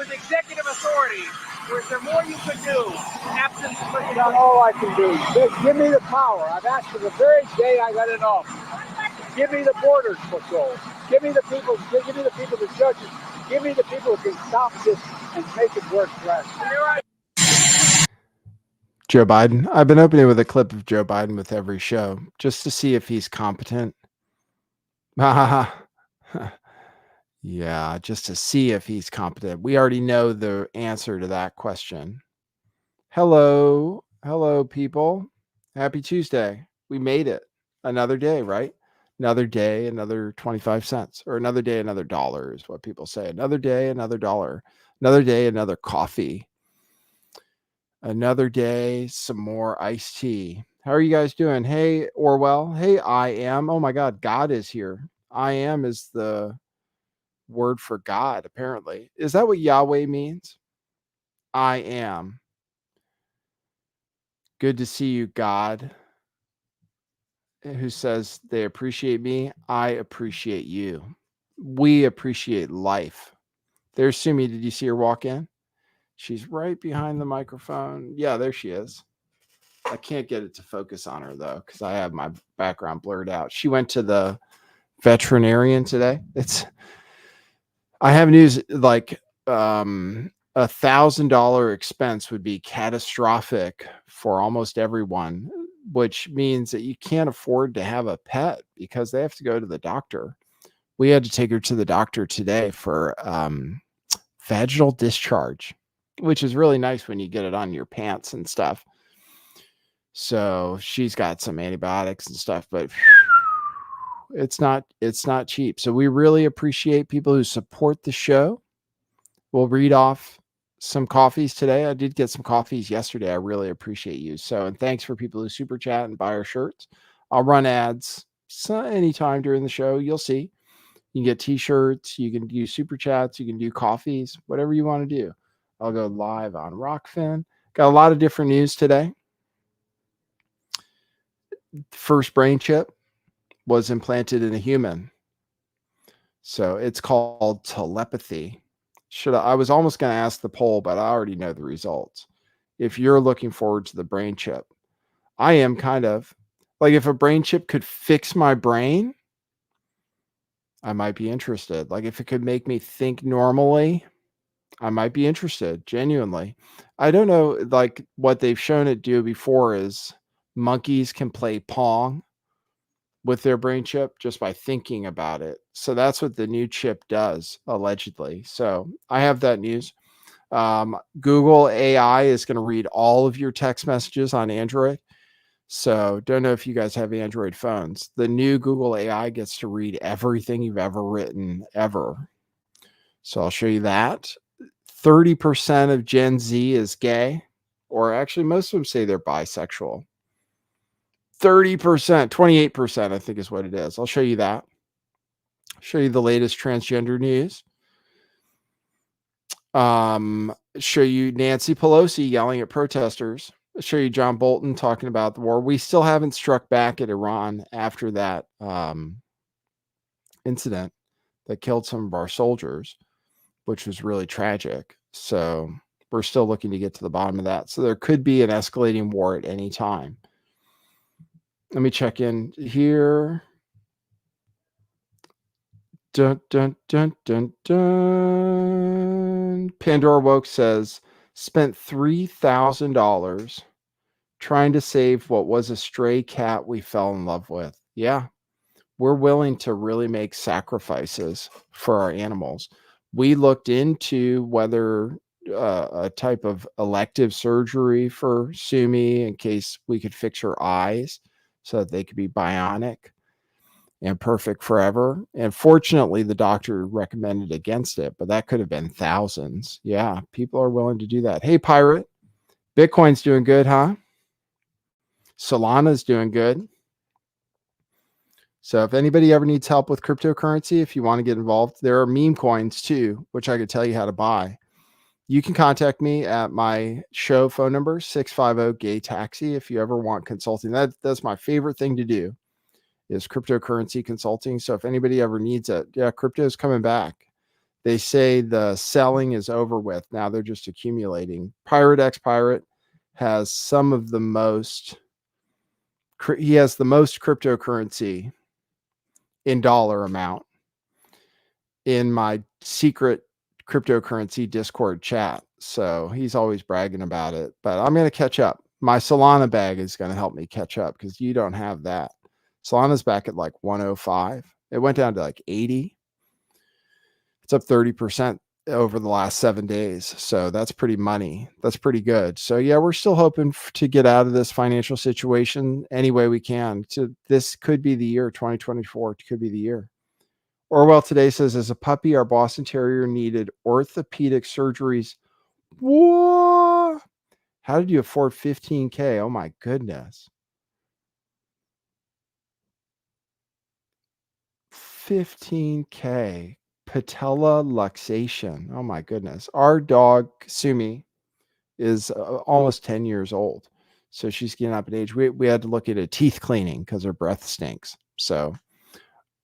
with executive authority, or is there more you could do? Absent That's not all I can do. Just give me the power. I've asked for the very day I got in office. Give me the border patrol. Give me the people, the judges. Give me the people who can stop this and make it work for us. Joe Biden. I've been opening with a clip of Joe Biden with every show just to see if he's competent. Yeah, just to see if he's competent. We already know the answer to that question. Hello, people. Happy Tuesday. We made it. Another day, right? Another day, another 25 cents, or another day, another dollar is what people say. Another day, another dollar. Another day, another coffee. Another day, some more iced tea. How are you guys doing? Hey, Orwell. Hey, I am. Oh my God, God is here. I am is the word for God, apparently. Is that what Yahweh means? I am. Good to see you, God. Who says they appreciate me? I appreciate you. We appreciate life. There's Sumi. Did you see her walk in? She's right behind the microphone. Yeah, there she is. I can't get it to focus on her though, because I have my background blurred out. She went to the veterinarian today. I have news like $1,000 expense would be catastrophic for almost everyone, which means that you can't afford to have a pet because they have to go to the doctor. We had to take her to the doctor today for vaginal discharge, which is really nice when you get it on your pants and stuff. So she's got some antibiotics and stuff, but it's not cheap. So we really appreciate people who support the show. We'll read off some coffees today. I did get some coffees yesterday. I really appreciate you. So, and thanks for people who super chat and buy our shirts. I'll run ads anytime during the show. You'll see. You can get t-shirts. You can do super chats. You can do coffees, whatever you want to do. I'll go live on Rockfin. Got a lot of different news today. First brain chip was implanted in a human. So it's called telepathy. I was almost going to ask the poll, but I already know the results. If you're looking forward to the brain chip, I am kind of like, if a brain chip could fix my brain, I might be interested. Like if it could make me think normally, I might be interested, genuinely. I don't know, like what they've shown it do before is monkeys can play Pong with their brain chip just by thinking about it. So that's what the new chip does, allegedly. So I have that news. Google AI is going to read all of your text messages on Android. So don't know if you guys have Android phones. The new Google AI gets to read everything you've ever written, ever. So I'll show you that. 30% of Gen Z is gay, or actually most of them say they're bisexual. 30%, 28%, I think is what it is. I'll show you that. Show you the latest transgender news. Show you Nancy Pelosi yelling at protesters. I'll show you John Bolton talking about the war. We still haven't struck back at Iran after that incident that killed some of our soldiers, which was really tragic. So we're still looking to get to the bottom of that. So there could be an escalating war at any time. Let me check in here. Dun, dun, dun, dun, dun. Pandora Woke says, spent $3,000 trying to save what was a stray cat we fell in love with. Yeah, we're willing to really make sacrifices for our animals. We looked into whether a type of elective surgery for Sumi in case we could fix her eyes so that they could be bionic and perfect forever. And fortunately, the doctor recommended against it, but that could have been thousands. Yeah, people are willing to do that. Hey, Pirate, Bitcoin's doing good, huh? Solana's doing good. So if anybody ever needs help with cryptocurrency, if you want to get involved, there are meme coins too, which I could tell you how to buy. You can contact me at my show phone number, 650-GAY-TAXI, if you ever want consulting. That's my favorite thing to do, is cryptocurrency consulting. So if anybody ever needs it, yeah, crypto is coming back. They say the selling is over with. Now they're just accumulating. Pirate X Pirate has some of the most, he has the most cryptocurrency in dollar amount in my secret cryptocurrency Discord chat. So he's always bragging about it, but I'm going to catch up. My Solana bag is going to help me catch up because you don't have that. Solana's back at like 105. It went down to like 80. It's up 30% over the last 7 days. So that's pretty money. That's pretty good. So yeah, we're still hoping to get out of this financial situation any way we can. This could be the year. 2024 could be the year. Orwell today says, as a puppy, our Boston Terrier needed orthopedic surgeries. Whoa! How did you afford $15K? Oh my goodness. 15K. Patella luxation. Oh my goodness. Our dog, Sumi, is almost 10 years old. So she's getting up in age. We had to look at a teeth cleaning because her breath stinks. So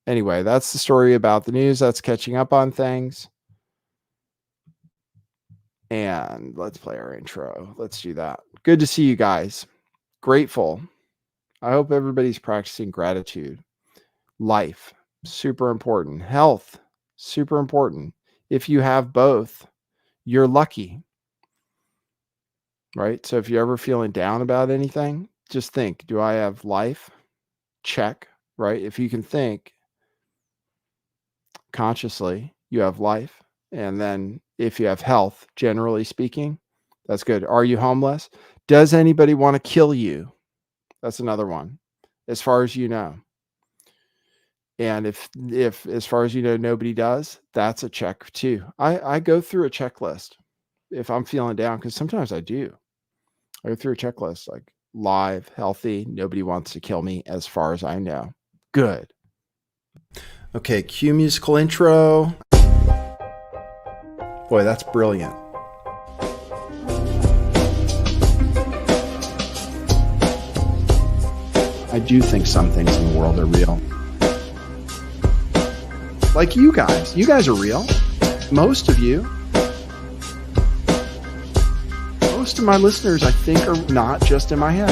anyway, that's the story about the news. That's catching up on things. And let's play our intro. Let's do that. Good to see you guys. Grateful. I hope everybody's practicing gratitude. Life, super important. Health, super important. If you have both, you're lucky. Right? So if you're ever feeling down about anything, just think, do I have life? Check, right? If you can think consciously, you have life. And then if you have health, generally speaking, that's good. Are you homeless? Does anybody want to kill you? That's another one, as far as you know. And if as far as you know, nobody does, that's a check too. I go through a checklist if I'm feeling down, because sometimes I do. I go through a checklist like live, healthy, nobody wants to kill me as far as I know. Good. Okay, cue musical intro. Boy, that's brilliant. I do think some things in the world are real. Like you guys. You guys are real. Most of you. Most of my listeners, I think, are not just in my head.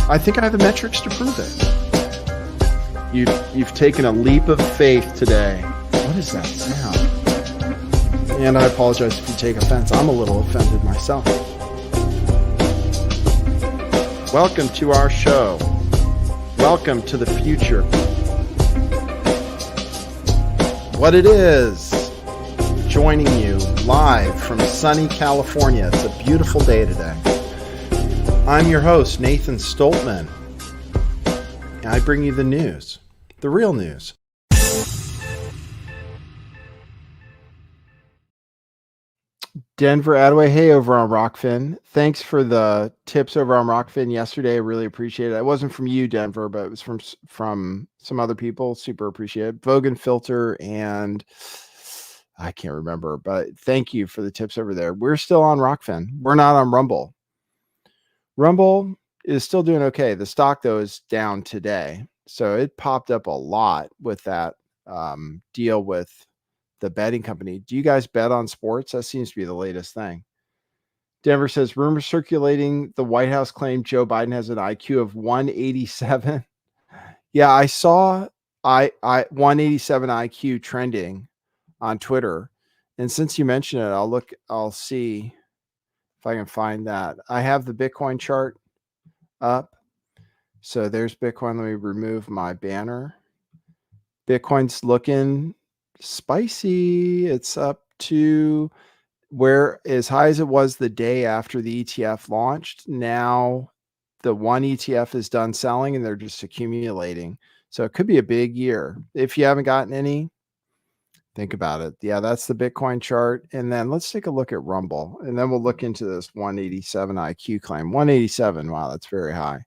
I think I have the metrics to prove it. You've taken a leap of faith today. What is that sound? And I apologize if you take offense. I'm a little offended myself. Welcome to our show. Welcome to the future. What it is, joining you live from sunny California. It's a beautiful day today. I'm your host, Nathan Stoltman. And I bring you the news, the real news. Denver Adaway, hey, over on Rockfin. Thanks for the tips over on Rockfin yesterday. I really appreciate it. It wasn't from you, Denver, but it was from some other people. Super appreciate it. Vogan Filter and I can't remember, but thank you for the tips over there. We're still on Rockfin. We're not on Rumble. Rumble is still doing okay. The stock, though, is down today. So it popped up a lot with that deal with the betting company. Do you guys bet on sports? That seems to be the latest thing. Denver says, rumors circulating the White House claimed Joe Biden has an IQ of 187. Yeah, I saw 187 IQ trending on Twitter. And since you mentioned it, I'll see if I can find that. I have the Bitcoin chart up. So there's Bitcoin. Let me remove my banner. Bitcoin's looking spicy. It's up to where as high as it was the day after the ETF launched. Now the one ETF is done selling and they're just accumulating. So it could be a big year. If you haven't gotten any, think about it. Yeah, that's the Bitcoin chart. And then let's take a look at Rumble. And then we'll look into this 187 IQ claim. 187. Wow, that's very high.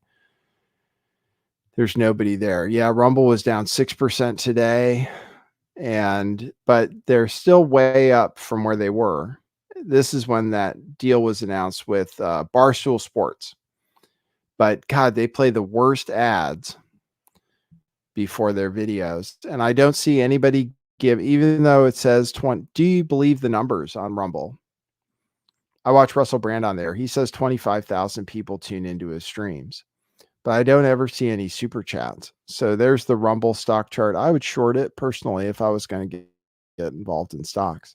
There's nobody there. Yeah, Rumble was down 6% today. But they're still way up from where they were. This is when that deal was announced with Barstool Sports. But God, they play the worst ads before their videos. And I don't see anybody give, even though it says 20, do you believe the numbers on Rumble? I watch Russell Brand on there. He says 25,000 people tune into his streams, but I don't ever see any super chats. So there's the Rumble stock chart. I would short it personally if I was going to get involved in stocks.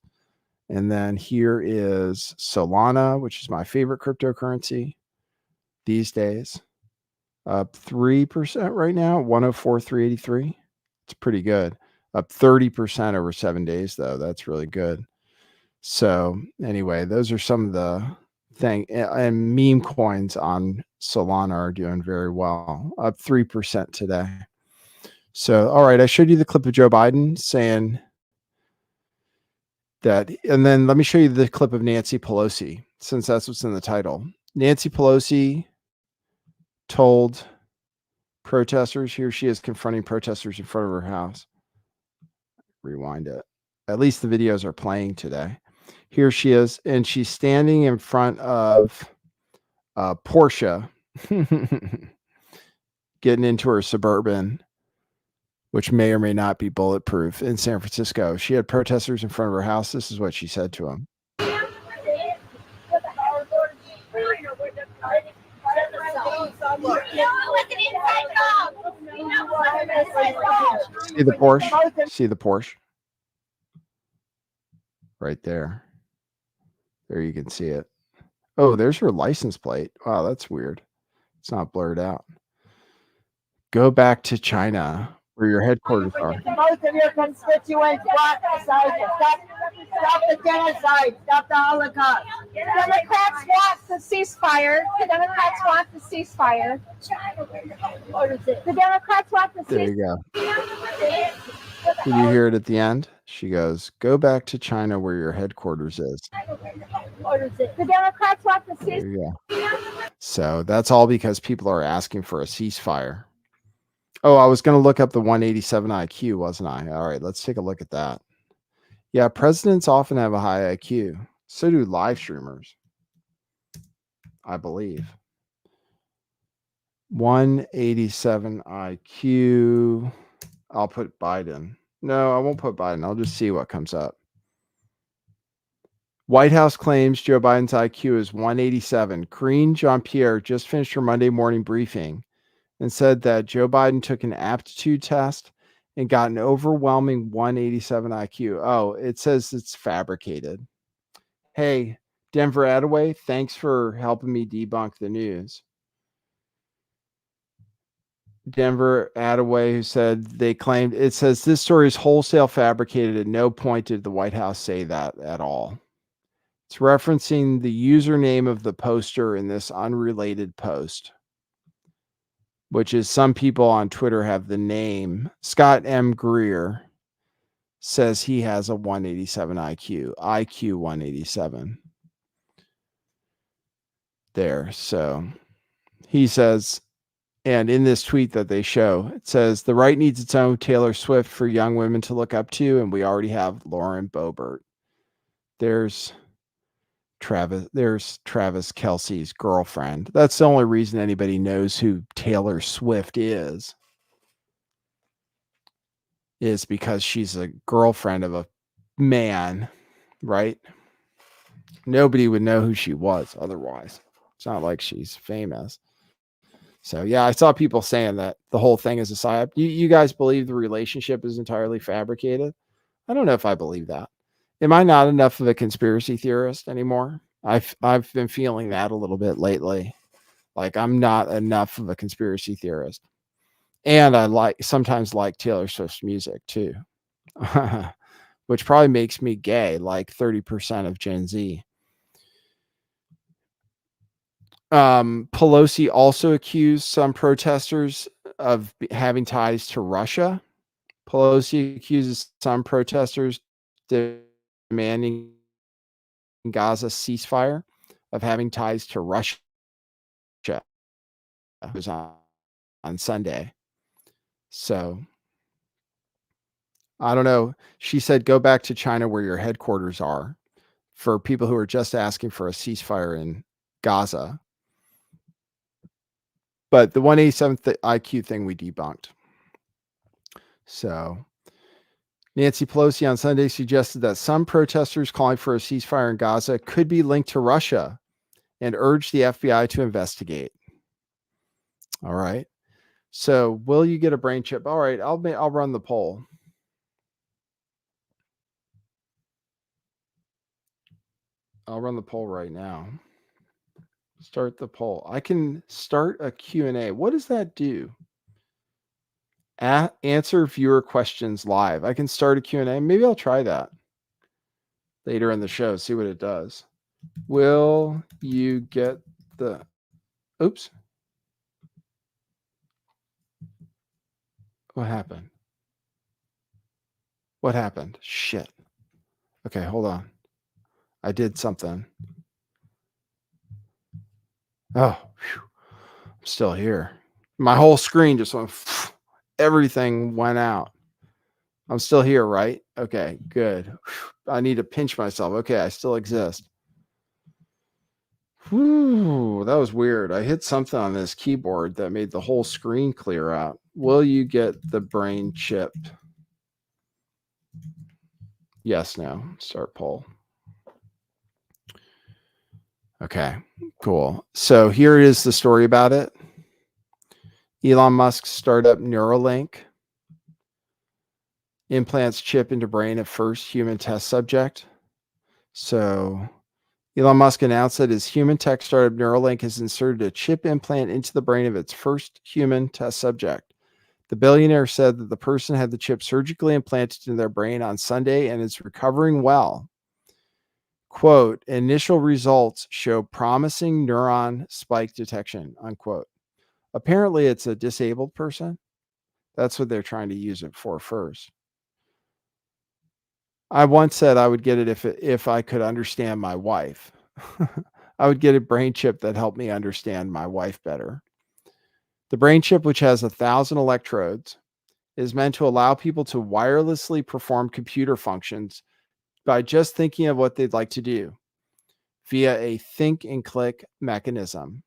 And then here is Solana, which is my favorite cryptocurrency these days. Up 3% right now, 104,383. It's pretty good. Up 30% over 7 days, though. That's really good. So anyway, those are some of the thing, and meme coins on Solana are doing very well, up 3% today. So, all right, I showed you the clip of Joe Biden saying that, and then let me show you the clip of Nancy Pelosi, since that's what's in the title. Nancy Pelosi told protesters, here she is confronting protesters in front of her house. Rewind it. At least the videos are playing today. Here she is, and she's standing in front of Porsche, getting into her Suburban, which may or may not be bulletproof, in San Francisco. She had protesters in front of her house. This is what she said to them. See the Porsche? See the Porsche? Right there. There you can see it. Oh, there's her license plate. Wow, that's weird. It's not blurred out. Go back to China, where your headquarters are. Most of your constituents want beside you. Stop the genocide. Stop the Holocaust. The Democrats want the ceasefire. The Democrats want the ceasefire. The Democrats want the ceasefire. There you go. Did you hear it at the end? She goes, go back to China where your headquarters is. The Democrats want the There ceasefire. you go. So that's all because people are asking for a ceasefire. Oh, I was going to look up the 187 IQ, wasn't I? All right, let's take a look at that. Yeah, presidents often have a high IQ. So do live streamers, I believe. 187 IQ. I'll put Biden. No, I won't put Biden. I'll just see what comes up. White House claims Joe Biden's IQ is 187. Karine Jean-Pierre just finished her Monday morning briefing and said that Joe Biden took an aptitude test and got an overwhelming 187 IQ. Oh, it says it's fabricated. Hey, Denver Attaway, thanks for helping me debunk the news. Denver Attaway, who said they claimed, it says this story is wholesale fabricated. At no point did the White House say that at all. It's referencing the username of the poster in this unrelated post, which is some people on Twitter have the name. Scott M. Greer says he has a 187 IQ 187. There. So he says, and in this tweet that they show, it says the right needs its own Taylor Swift for young women to look up to, and we already have Lauren Boebert. There's Travis Kelsey's girlfriend. That's the only reason anybody knows who Taylor Swift is because she's a girlfriend of a man, right? Nobody would know who she was otherwise. It's not like she's famous. So yeah, I saw people saying that the whole thing is a psyop. You guys believe the relationship is entirely fabricated? I don't know if I believe that. Am I not enough of a conspiracy theorist anymore? I've been feeling that a little bit lately. Like I'm not enough of a conspiracy theorist. And I sometimes like Taylor Swift's music too. Which probably makes me gay, like 30% of Gen Z. Pelosi also accused some protesters of having ties to Russia. Pelosi accuses some protesters demanding Gaza ceasefire of having ties to Russia. It was on Sunday. So I don't know. She said, go back to China where your headquarters are, for people who are just asking for a ceasefire in Gaza. But the 187 IQ thing we debunked. So Nancy Pelosi on Sunday suggested that some protesters calling for a ceasefire in Gaza could be linked to Russia and urged the FBI to investigate. All right. So, will you get a brain chip? All right, I'll run the poll. I'll run the poll right now. Start the poll. I can start a Q&A. What does that do? Answer viewer questions live. I can start a Q&A. Maybe I'll try that later in the show, see what it does. Will you get the... Oops. What happened? What happened? Shit. Okay, hold on. I did something. Oh, whew. I'm still here. My whole screen just went... Everything went out. I'm still here, right? Okay, good. Whew. I need to pinch myself. Okay, I still exist. Whew, that was weird. I hit something on this keyboard that made the whole screen clear out. Will you get the brain chip? Yes, no. Start poll. Okay, cool. So here is the story about it. Elon Musk's startup Neuralink implants chip into brain of first human test subject. So Elon Musk announced that his human tech startup Neuralink has inserted a chip implant into the brain of its first human test subject. The billionaire said that the person had the chip surgically implanted into their brain on Sunday and is recovering well. Quote, initial results show promising neuron spike detection, unquote. Apparently it's a disabled person. That's what they're trying to use it for first. I once said I would get it if I could understand my wife. I would get a brain chip that helped me understand my wife better. The brain chip, which has 1,000 electrodes, is meant to allow people to wirelessly perform computer functions by just thinking of what they'd like to do via a think and click mechanism.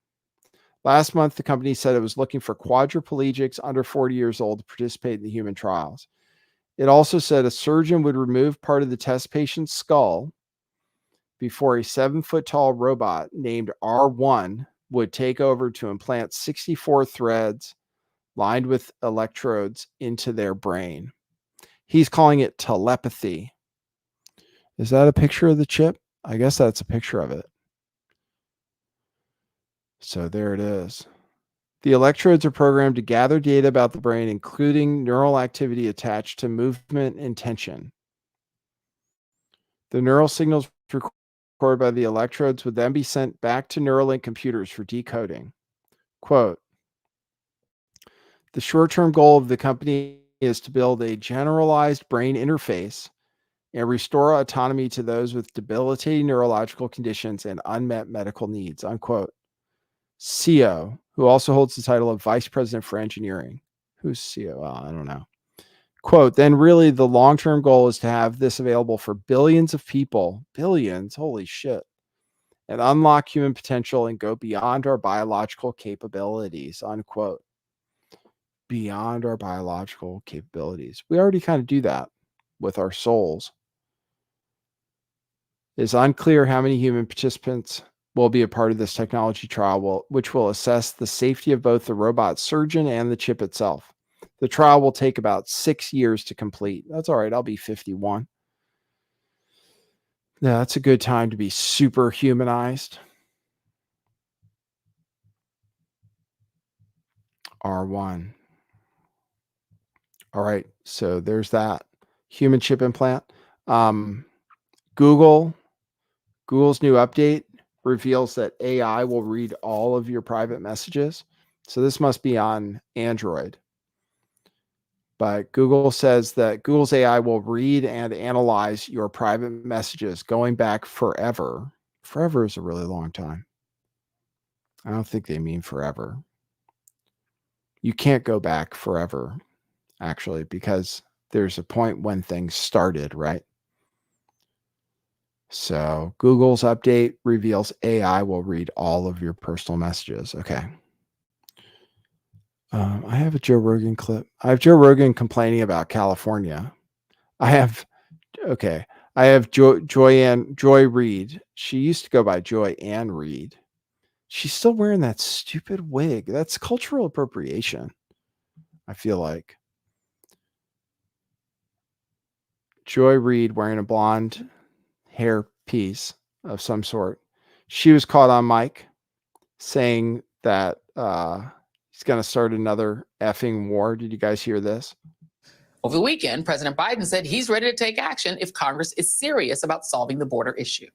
Last month, the company said it was looking for quadriplegics under 40 years old to participate in the human trials. It also said a surgeon would remove part of the test patient's skull before a 7-foot-tall robot named R1 would take over to implant 64 threads lined with electrodes into their brain. He's calling it telepathy. Is that a picture of the chip? I guess that's a picture of it. So there it is. The electrodes are programmed to gather data about the brain, including neural activity attached to movement and tension. The neural signals recorded by the electrodes would then be sent back to Neuralink computers for decoding. Quote, the short-term goal of the company is to build a generalized brain interface and restore autonomy to those with debilitating neurological conditions and unmet medical needs, unquote. CEO, who also holds the title of Vice President for Engineering. Who's CEO? Well, I don't know. Quote, then really the long-term goal is to have this available for billions of people, billions, holy shit, and unlock human potential and go beyond our biological capabilities, unquote. Beyond our biological capabilities. We already kind of do that with our souls. It's unclear how many human participants will be a part of this technology trial, which will assess the safety of both the robot surgeon and the chip itself. The trial will take about 6 years to complete. That's all right. I'll be 51. Yeah, that's a good time to be super humanized. R1. All right. So there's that human chip implant. Google's new update reveals that AI will read all of your private messages. So this must be on Android. But Google says that Google's AI will read and analyze your private messages going back forever. Forever is a really long time. I don't think they mean forever. You can't go back forever, actually, because there's a point when things started, right? So Google's update reveals AI will read all of your personal messages. Okay. I have a Joe Rogan clip. I have Joe Rogan complaining about California. I have Joy Reid. She used to go by Joy Ann Reid. She's still wearing that stupid wig. That's cultural appropriation, I feel like. Joy Reid wearing a blonde hair piece of some sort. She was caught on mic saying that he's going to start another effing war. Did you guys hear this? Over the weekend, President Biden said he's ready to take action if Congress is serious about solving the border issue.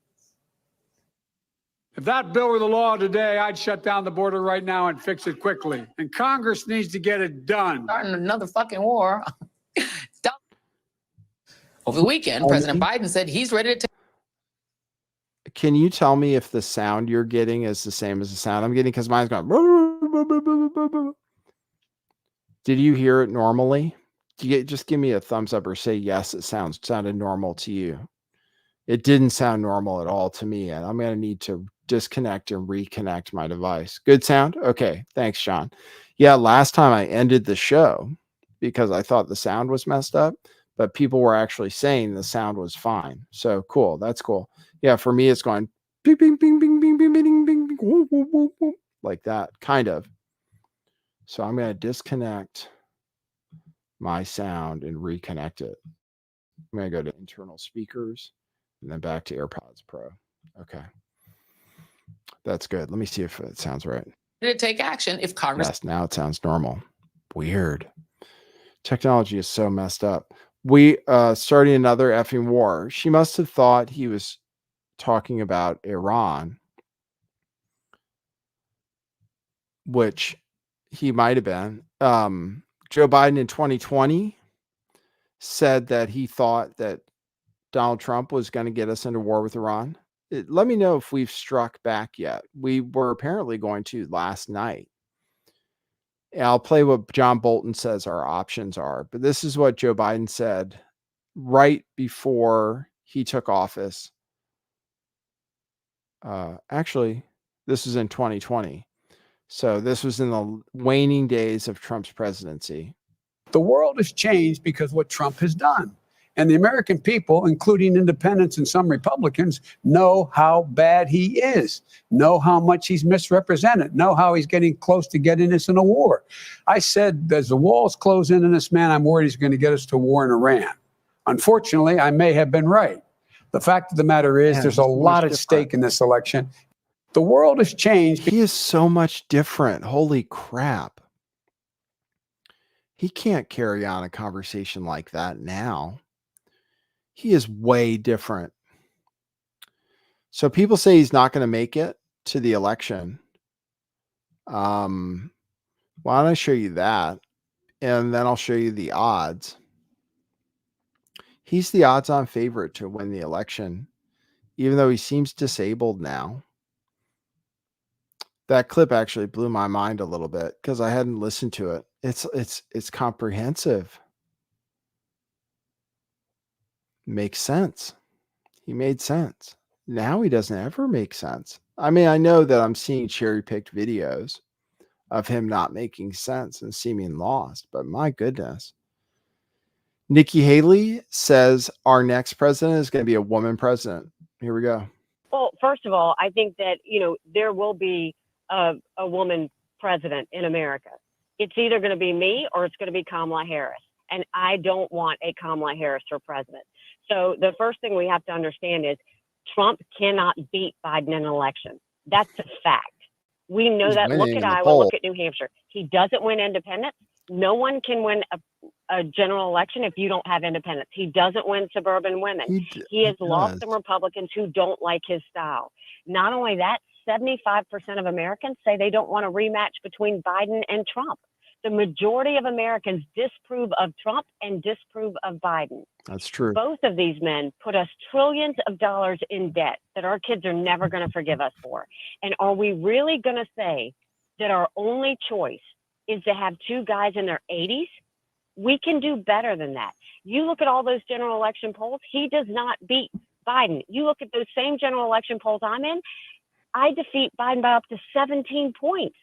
If that bill were the law today, I'd shut down the border right now and fix it quickly. And Congress needs to get it done. Starting another fucking war. Over the weekend, President Biden said he's ready to take. Can you tell me if the sound you're getting is the same as the sound I'm getting? Because mine's going. Did you hear it normally? Just give me a thumbs up or say yes, it sounded normal to you. It didn't sound normal at all to me, and I'm going to need to disconnect and reconnect my device. Good sound? Okay, thanks, Sean. Yeah, last time I ended the show because I thought the sound was messed up, but people were actually saying the sound was fine. So cool, that's cool. Yeah, for me, it's going bing, bing, bing, bing, bing, bing, bing, bing, bing, whoop, whoop, whoop, whoop, like that, kind of. So I'm going to disconnect my sound and reconnect it. I'm going to go to internal speakers and then back to AirPods Pro. Okay. That's good. Let me see if it sounds right. To take action if Congress. Yes, now it sounds normal. Weird. Technology is so messed up. We starting another effing war. She must have thought he was talking about Iran, which he might have been. Joe Biden in 2020 said that he thought that Donald Trump was going to get us into war with Iran. Let me know if we've struck back yet. We were apparently going to last night. I'll play what John Bolton says our options are, but this is what Joe Biden said right before he took office. Actually, this was in 2020. So this was in the waning days of Trump's presidency. The world has changed because of what Trump has done. And the American people, including independents and some Republicans, know how bad he is, know how much he's misrepresented, know how he's getting close to getting us in a war. I said, as the walls close in on this man, I'm worried he's going to get us to war in Iran. Unfortunately, I may have been right. The fact of the matter is, there's a lot at stake in this election. The world has changed. He is so much different. Holy crap. He can't carry on a conversation like that now. He is way different. So people say he's not going to make it to the election. Why don't I show you that? And then I'll show you the odds. He's the odds-on favorite to win the election, even though he seems disabled now. That clip actually blew my mind a little bit because I hadn't listened to it. It's comprehensive. Makes sense. He made sense. Now he doesn't ever make sense. I mean, I know that I'm seeing cherry-picked videos of him not making sense and seeming lost, but my goodness. Nikki Haley says our next president is going to be a woman president. Here we go. Well, first of all, I think that, there will be a woman president in America. It's either going to be me or it's going to be Kamala Harris. And I don't want a Kamala Harris for president. So the first thing we have to understand is Trump cannot beat Biden in an election. That's a fact. We know that. Look at Iowa, look at New Hampshire. He doesn't win independents. No one can win a general election if you don't have independents. He doesn't win suburban women. He has lost some Republicans who don't like his style. Not only that, 75% of Americans say they don't want a rematch between Biden and Trump. The majority of Americans disapprove of Trump and disapprove of Biden. That's true. Both of these men put us trillions of dollars in debt that our kids are never going to forgive us for. And are we really going to say that our only choice is to have two guys in their 80s? We can do better than that. You look at all those general election polls, he does not beat Biden. You look at those same general election polls I'm in, I defeat Biden by up to 17 points.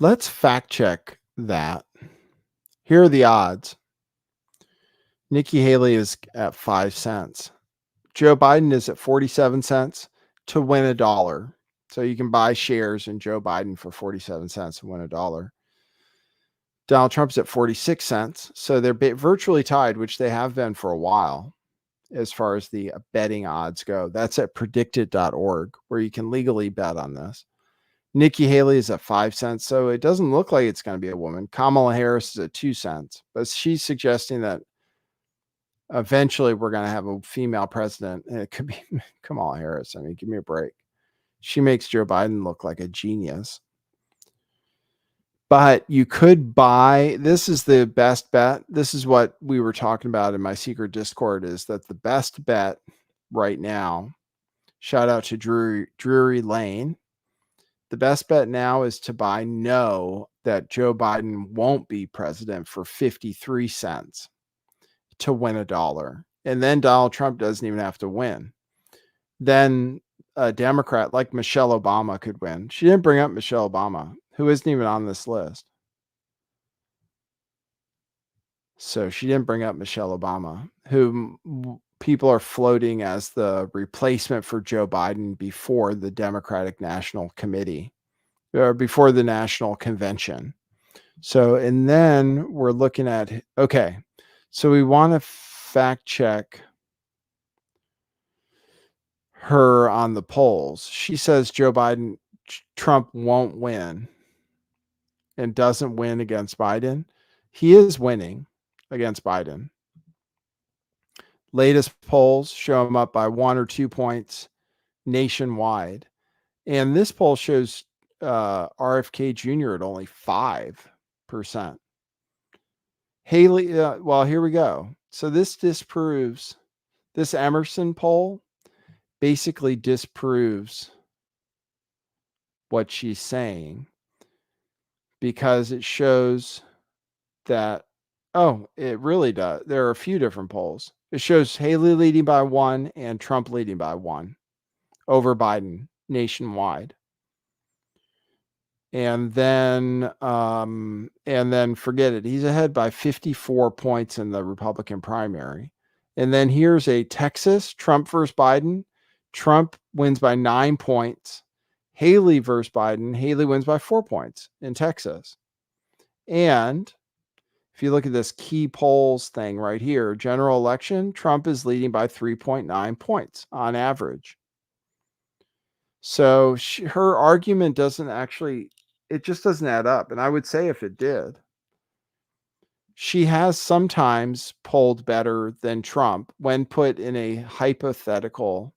Let's fact check that. Here are the odds. Nikki Haley is at 5 cents. Joe Biden is at 47 cents to win $1. So you can buy shares in Joe Biden for 47 cents and win $1. Donald Trump's at 46 cents. So they're virtually tied, which they have been for a while as far as the betting odds go. That's at predicted.org, where you can legally bet on this. Nikki Haley is at 5 cents. So it doesn't look like it's going to be a woman. Kamala Harris is at 2 cents, but she's suggesting that eventually we're going to have a female president, and it could be Kamala Harris. I mean, give me a break. She makes Joe Biden look like a genius. But you could buy, this is the best bet. This is what we were talking about in my secret Discord, is that the best bet right now, shout out to Drury Lane. The best bet now is to buy no that Joe Biden won't be president for 53 cents to win $1. And then Donald Trump doesn't even have to win. Then a Democrat like Michelle Obama could win. She didn't bring up Michelle Obama, who isn't even on this list. So she didn't bring up Michelle Obama, who people are floating as the replacement for Joe Biden before the Democratic National Committee, or before the National Convention. So, and then we're looking at, okay, so we want to fact check her on the polls. She says Trump won't win and doesn't win against Biden. He is winning against Biden. Latest polls show him up by 1 or 2 points nationwide. And this poll shows RFK Jr. at only 5%. Haley, well, here we go. So this disproves, this Emerson poll basically disproves what she's saying, because it shows that, it really does. There are a few different polls. It shows Haley leading by 1 and Trump leading by 1 over Biden nationwide. And then forget it. He's ahead by 54 points in the Republican primary. And then here's a Texas, Trump versus Biden. Trump wins by 9 points. Haley versus Biden. Haley wins by 4 points in Texas. And if you look at this key polls thing right here, general election, Trump is leading by 3.9 points on average. So her argument doesn't actually, it just doesn't add up. And I would say if it did, she has sometimes polled better than Trump when put in a hypothetical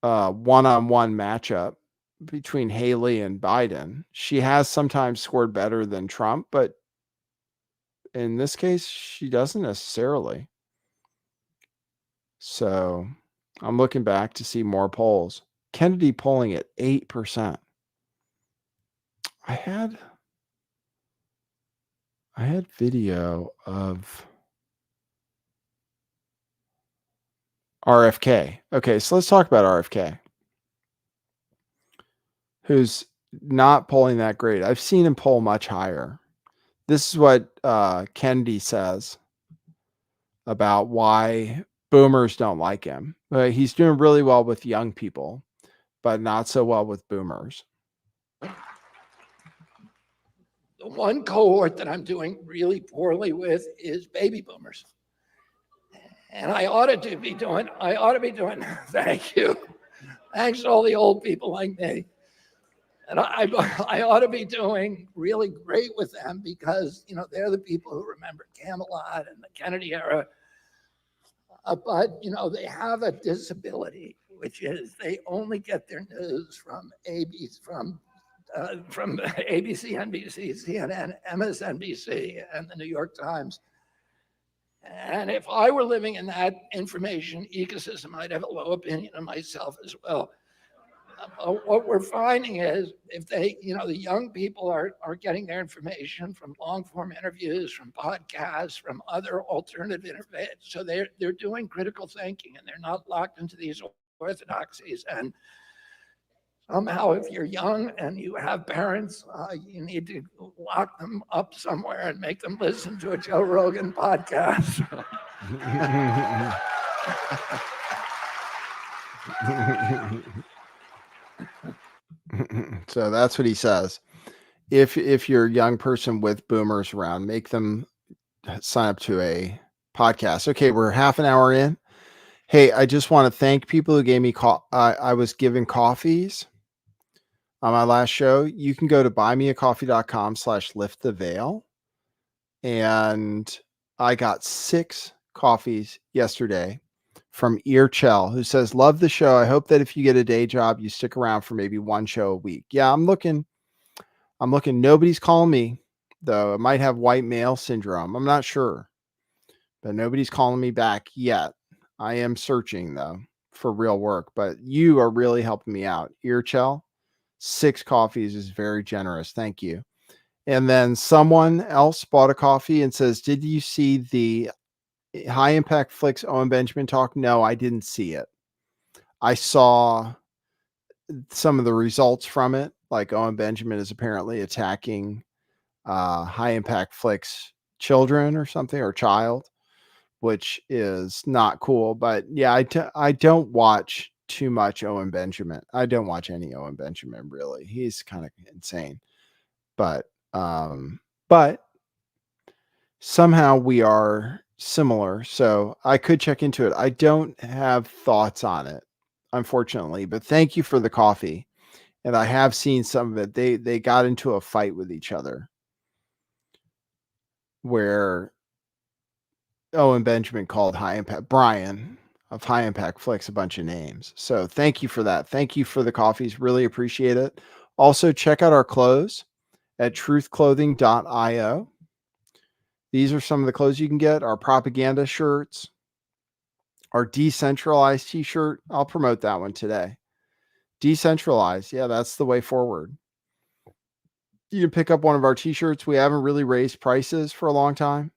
one-on-one matchup between Haley and Biden. She has sometimes scored better than Trump, but in this case, she doesn't necessarily. So I'm looking back to see more polls. Kennedy polling at 8%. I had video of RFK. Okay, so let's talk about RFK, who's not polling that great. I've seen him poll much higher. This is what Kennedy says about why boomers don't like him. He's doing really well with young people, but not so well with boomers. The one cohort that I'm doing really poorly with is baby boomers. And I ought to be doing, thank you. Thanks to all the old people like me. And I ought to be doing really great with them, because, they're the people who remember Camelot and the Kennedy era. But, they have a disability, which is they only get their news from ABC, NBC, CNN, MSNBC, and the New York Times. And if I were living in that information ecosystem, I'd have a low opinion of myself as well. What we're finding is, if they, the young people are getting their information from long form interviews, from podcasts, from other alternative interfaces. So they're doing critical thinking, and they're not locked into these orthodoxies. And Somehow, if you're young and you have parents, you need to lock them up somewhere and make them listen to a Joe Rogan podcast. So that's what he says. If you're a young person with boomers around, make them sign up to a podcast. Okay, we're half an hour in. Hey, I just want to thank people who gave me I was given coffees on my last show. You can go to buymeacoffee.com/lifttheveil. And I got 6 coffees yesterday from Earchell, who says, love the show. I hope that if you get a day job, you stick around for maybe 1 show a week. Yeah, I'm looking. Nobody's calling me, though. I might have white male syndrome. I'm not sure, but nobody's calling me back yet. I am searching, though, for real work, but you are really helping me out. Earchell, 6 coffees is very generous. Thank you. And then someone else bought a coffee and says, did you see the High Impact Flicks Owen Benjamin talk? No, I didn't see it. I saw some of the results from it. Like Owen Benjamin is apparently attacking High Impact Flicks children or something, or child, which is not cool. But yeah, I don't watch too much Owen Benjamin. I don't watch any Owen Benjamin, really. He's kind of insane. But somehow we are similar. So I could check into it. I don't have thoughts on it, unfortunately, but thank you for the coffee. And I have seen some of it. They got into a fight with each other where Owen Benjamin called Brian of High Impact Flicks a bunch of names. So thank you for that. Thank you for the coffees. Really appreciate it. Also, check out our clothes at truthclothing.io. These are some of the clothes you can get. Our propaganda shirts, our decentralized t-shirt. I'll promote that one today. Decentralized. Yeah, that's the way forward. You can pick up one of our t-shirts. We haven't really raised prices for a long time.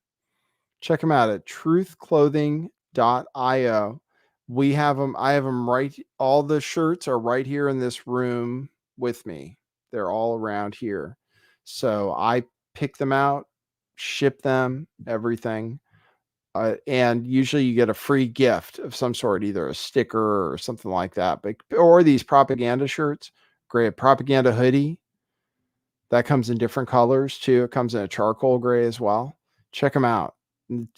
Check them out at truthclothing.io. We have them. I have them right. All the shirts are right here in this room with me. They're all around here. So I pick them out, ship them, everything. And usually you get a free gift of some sort, either a sticker or something like that. Or these propaganda shirts. Great. Propaganda hoodie. That comes in different colors too. It comes in a charcoal gray as well. Check them out.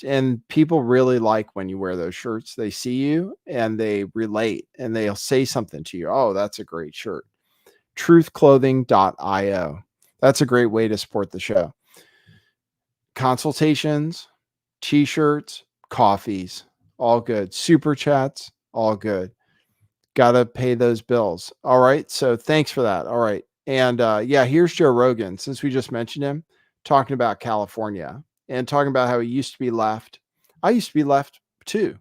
And people really like when you wear those shirts. They see you and they relate and they'll say something to you. Oh, that's a great shirt. Truthclothing.io. That's a great way to support the show. Consultations, t-shirts, coffees, all good. Super chats, all good. Gotta pay those bills. All right. So thanks for that. All right. And yeah, here's Joe Rogan, since we just mentioned him, talking about California and talking about how he used to be left. I used to be left too.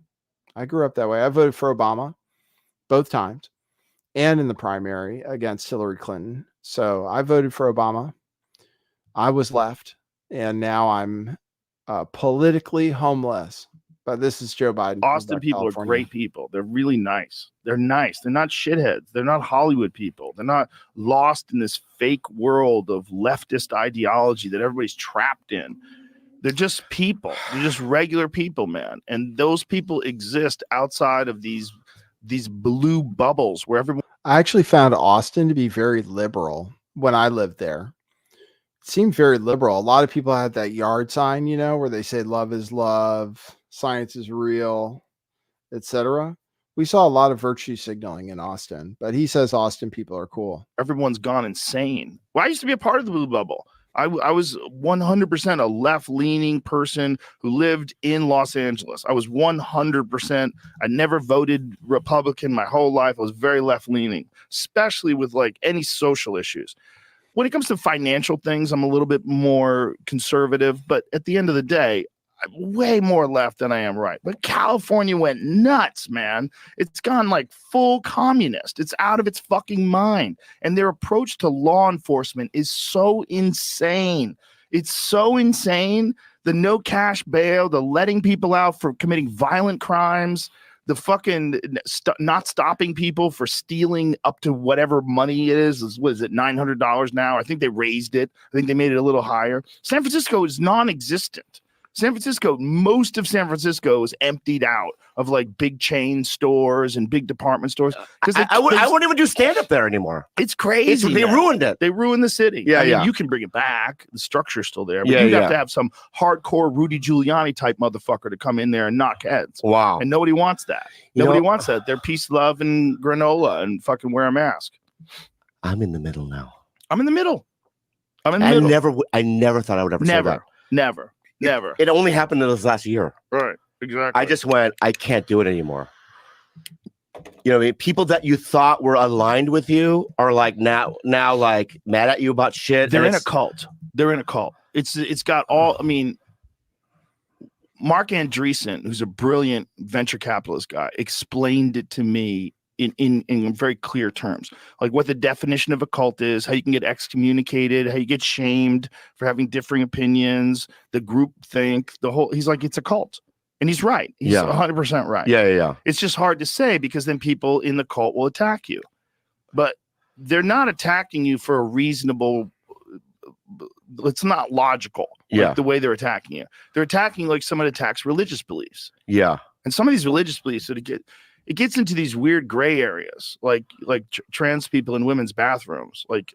I grew up that way. I voted for Obama both times and in the primary against Hillary Clinton. So I voted for Obama. I was left, and now I'm politically homeless. But this is Joe Biden. Austin people are great people. They're really nice. They're nice. They're not shitheads. They're not Hollywood people. They're not lost in this fake world of leftist ideology that everybody's trapped in. They're just people. They're just regular people, man. And those people exist outside of these blue bubbles where everyone. I actually found Austin to be very liberal when I lived there. It seemed very liberal. A lot of people had that yard sign, you know, where they say love is love, science is real, etc. We saw a lot of virtue signaling in Austin, but he says Austin people are cool. Everyone's gone insane. Well, I used to be a part of the blue bubble. I was 100% a left-leaning person who lived in Los Angeles. I was 100%. I never voted Republican my whole life. I was very left-leaning, especially with like any social issues. When it comes to financial things, I'm a little bit more conservative, but at the end of the day, I'm way more left than I am right. But California went nuts, man. It's gone like full communist. It's out of its fucking mind. And their approach to law enforcement is so insane. It's so insane. The no cash bail, the letting people out for committing violent crimes, the fucking not stopping people for stealing up to whatever money it is what is it, $900 now? I think they raised it. I think they made it a little higher. San Francisco is non-existent. Most of San Francisco is emptied out of like big chain stores and big department stores. Because I wouldn't even do stand up there anymore. It's crazy. They ruined it. They ruined the city. Yeah, I mean, yeah. you can bring it back. The structure's still there. But Yeah, you'd have yeah. to have some hardcore Rudy Giuliani type motherfucker to come in there and knock heads. Wow. And nobody wants that. Nobody wants that. They're peace, love, and granola and fucking wear a mask. I'm in the middle now. I'm in the middle. I never thought I would ever say that. Never. It only happened in this last year. Right. Exactly. I just went, I can't do it anymore. You know what I mean? People that you thought were aligned with you are like now like mad at you about shit. They're in a cult. It's got all, I mean, Mark Andreessen, who's a brilliant venture capitalist guy, explained it to me in very clear terms, like what the definition of a cult is, how you can get excommunicated, how you get shamed for having differing opinions, the group think, he's like, it's a cult. And he's right. He's 100% right. Yeah. It's just hard to say because then people in the cult will attack you. But they're not attacking you for a reasonable, it's not logical. Like the way they're attacking you. They're attacking like someone attacks religious beliefs. Yeah. And some of these religious beliefs that it gets into these weird gray areas, like trans people in women's bathrooms. Like,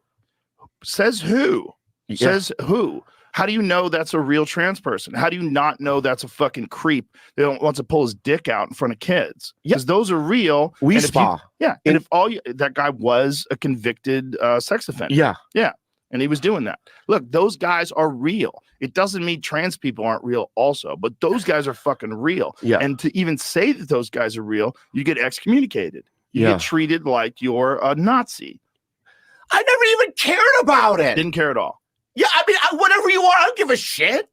says who? Yeah. Says who? How do you know that's a real trans person? How do you not know that's a fucking creep that don't want to pull his dick out in front of kids? Because those are real. We and spa. And if that guy was a convicted sex offender. Yeah. And he was doing that. Look, those guys are real. It doesn't mean trans people aren't real also, but those guys are fucking real. Yeah. And to even say that those guys are real, you get excommunicated. You get treated like you're a Nazi. I never even cared about it. Didn't care at all. Yeah, I mean, whatever you are, I don't give a shit.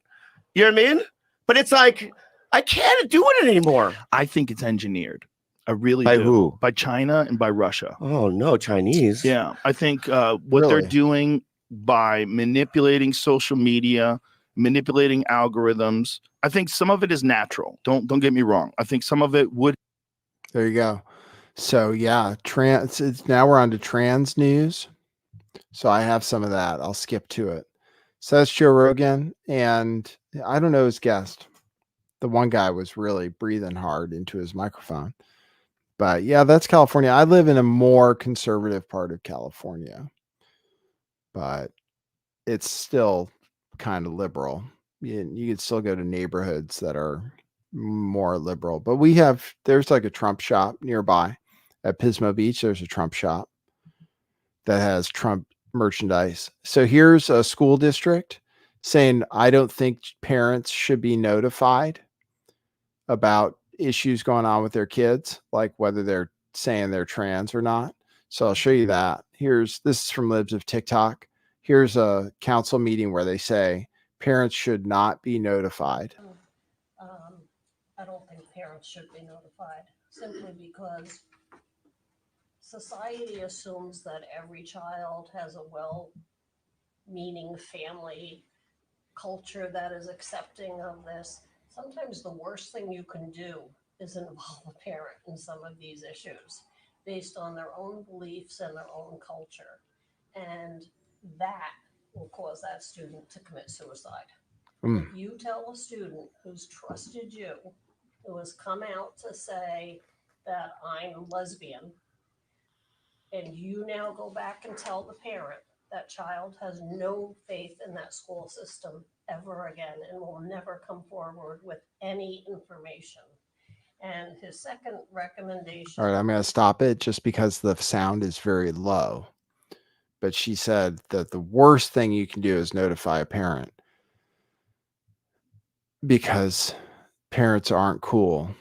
You know what I mean? But it's like, I can't do it anymore. I think it's engineered. I really do. By who? By China and by Russia. Oh, no, Chinese. Yeah, I think what they're doing by manipulating social media, manipulating algorithms, I think some of it is natural. Don't get me wrong. I think some of it would. There you go. So yeah, now we're on to trans news. So I have some of that. I'll skip to it. So that's Joe Rogan, and I don't know his guest. The one guy was really breathing hard into his microphone. But yeah, that's California. I live in a more conservative part of California, but it's still kind of liberal. You can still go to neighborhoods that are more liberal, but there's like a Trump shop nearby at Pismo Beach. There's a Trump shop that has Trump merchandise. So here's a school district saying, I don't think parents should be notified about issues going on with their kids, like whether they're saying they're trans or not. So I'll show you that. This is from Libs of TikTok. Here's a council meeting where they say parents should not be notified. I don't think parents should be notified simply because society assumes that every child has a well-meaning family culture that is accepting of this. Sometimes the worst thing you can do is involve a parent in some of these issues based on their own beliefs and their own culture. And that will cause that student to commit suicide. If you tell a student who's trusted you, who has come out to say that I'm lesbian, and you now go back and tell the parent, that child has no faith in that school system ever again and will never come forward with any information. And his second recommendation. All right, I'm going to stop it just because the sound is very low. But she said that the worst thing you can do is notify a parent because parents aren't cool.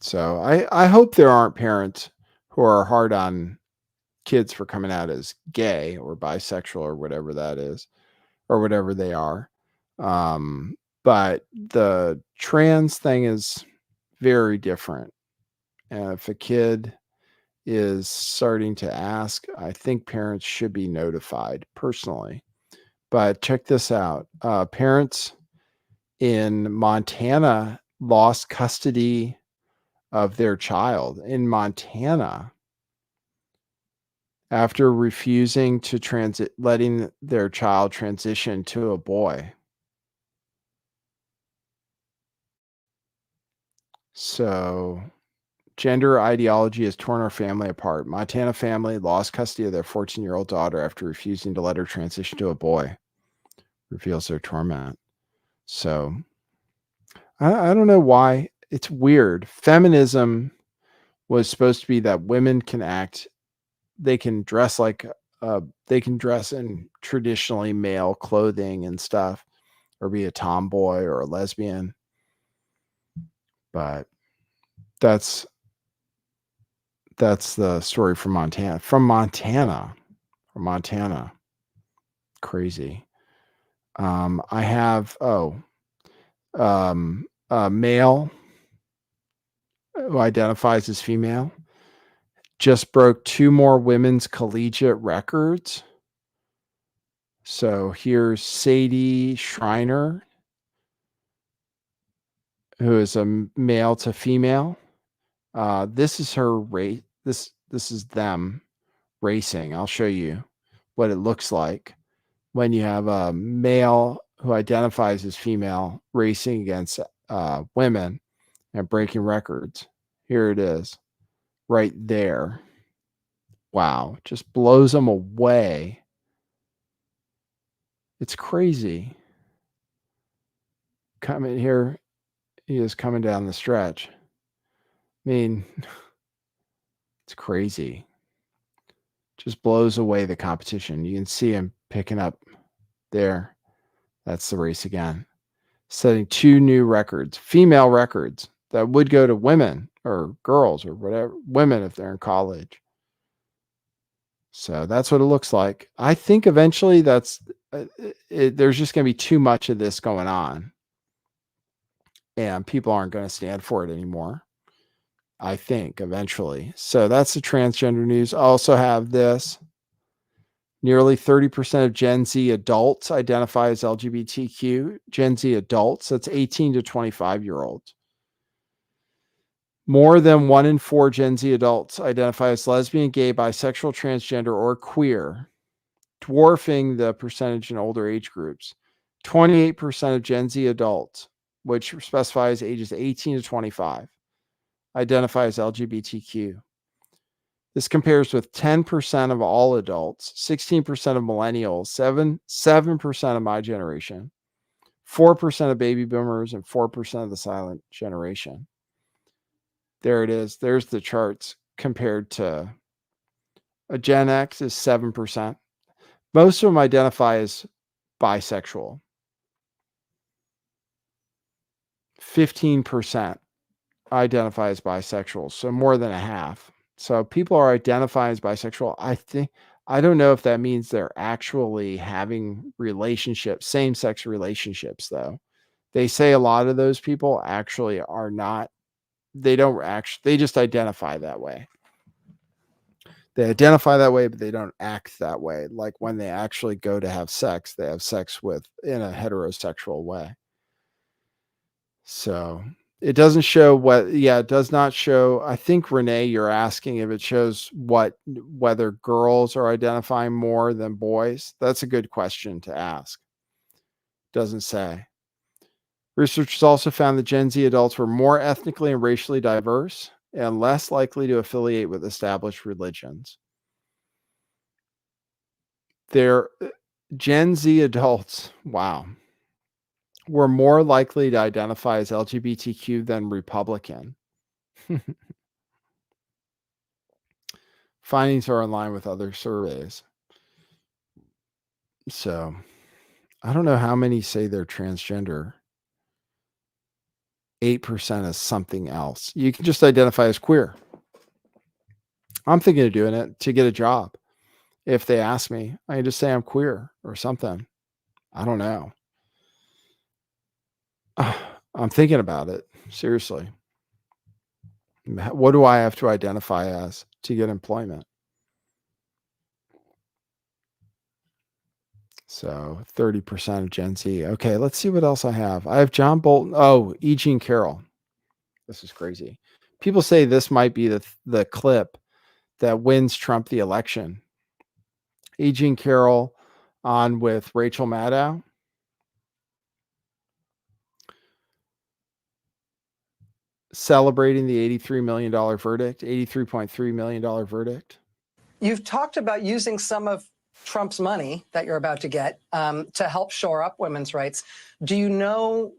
So I hope there aren't parents who are hard on kids for coming out as gay or bisexual or whatever that is, or whatever they are. But the trans thing is very different. And if a kid is starting to ask, I think parents should be notified personally. But check this out. Parents in Montana lost custody of their child in Montana after refusing to letting their child transition to a boy. So, gender ideology has torn our family apart. Montana family lost custody of their 14-year-old daughter after refusing to let her transition to a boy. Reveals their torment. So, I don't know why. It's weird. Feminism was supposed to be that women can act, they can dress like, they can dress in traditionally male clothing and stuff, or be a tomboy or a lesbian. But that's the story from Montana. From Montana. Crazy. I have a male who identifies as female just broke 2 more women's collegiate records. So here's Sadie Schreiner, who is a male to female. This is her race. This is them racing. I'll show you what it looks like when you have a male who identifies as female racing against women and breaking records. Here it is, right there. Wow, just blows them away. It's crazy. Coming here, he is coming down the stretch. I mean, it's crazy. Just blows away the competition. You can see him picking up there. That's the race again. Setting 2 new records, female records that would go to women or girls or whatever, women if they're in college. So that's what it looks like. I think eventually there's just going to be too much of this going on. And people aren't going to stand for it anymore. I think eventually. So that's the transgender news. I also have this. Nearly 30% of Gen Z adults identify as LGBTQ. Gen Z adults, that's 18 to 25-year-olds. More than 1 in 4 Gen Z adults identify as lesbian, gay, bisexual, transgender, or queer, dwarfing the percentage in older age groups. 28% of Gen Z adults, which specifies ages 18 to 25, identify as LGBTQ. This compares with 10% of all adults, 16% of millennials, 7% of my generation, 4% of baby boomers, and 4% of the silent generation. There it is. There's the charts compared to a Gen X is 7%. Most of them identify as bisexual. 15% identify as bisexual, so more than a half. So people are identifying as bisexual. I don't know if that means they're actually having relationships, same-sex relationships, though. They say a lot of those people actually are not. They just identify that way. They identify that way, but they don't act that way. Like when they actually go to have sex, they have sex in a heterosexual way. So it doesn't show it does not show. I think, Renee, you're asking if it shows whether girls are identifying more than boys. That's a good question to ask. Doesn't say. Researchers also found that Gen Z adults were more ethnically and racially diverse and less likely to affiliate with established religions. Their Gen Z adults, wow, were more likely to identify as LGBTQ than Republican. Findings are in line with other surveys. So I don't know how many say they're transgender. 8% is something else. You can just identify as queer. I'm thinking of doing it to get a job. If they ask me, I can just say I'm queer or something. I don't know. I'm thinking about it. Seriously. What do I have to identify as to get employment? So 30% of Gen Z. Okay, let's see what else I have. I have John Bolton. Oh, E. Jean Carroll. This is crazy. People say this might be the clip that wins Trump the election. E. Jean Carroll on with Rachel Maddow. Celebrating the $83 million verdict, $83.3 million verdict. You've talked about using some of Trump's money that you're about to get to help shore up women's rights. Do you know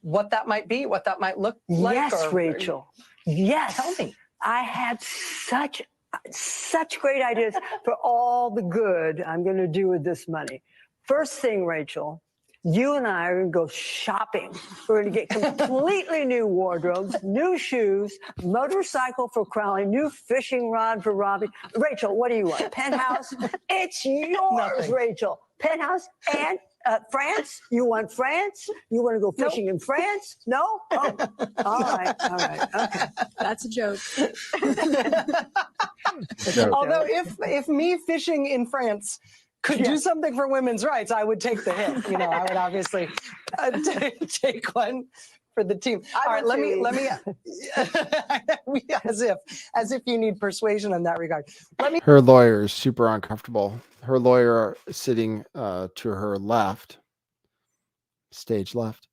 what that might be, what that might look like? Yes, Rachel. Yes. Tell me. I had such great ideas for all the good I'm going to do with this money. First thing, Rachel, you and I are going to go shopping. We're going to get completely new wardrobes, new shoes, motorcycle for Crowley, new fishing rod for Robbie. Rachel, what do you want? Penthouse? It's yours, Nothing. Rachel. Penthouse and France? You want France? You want to go fishing in France? No? Oh, all right. Okay. That's a joke. Joke. Although if me fishing in France could do something for women's rights, I would take the hit. You know, I would obviously take one for the team. All right, let me as if you need persuasion in that regard. Her lawyer is super uncomfortable. Her lawyer sitting to her left, stage left,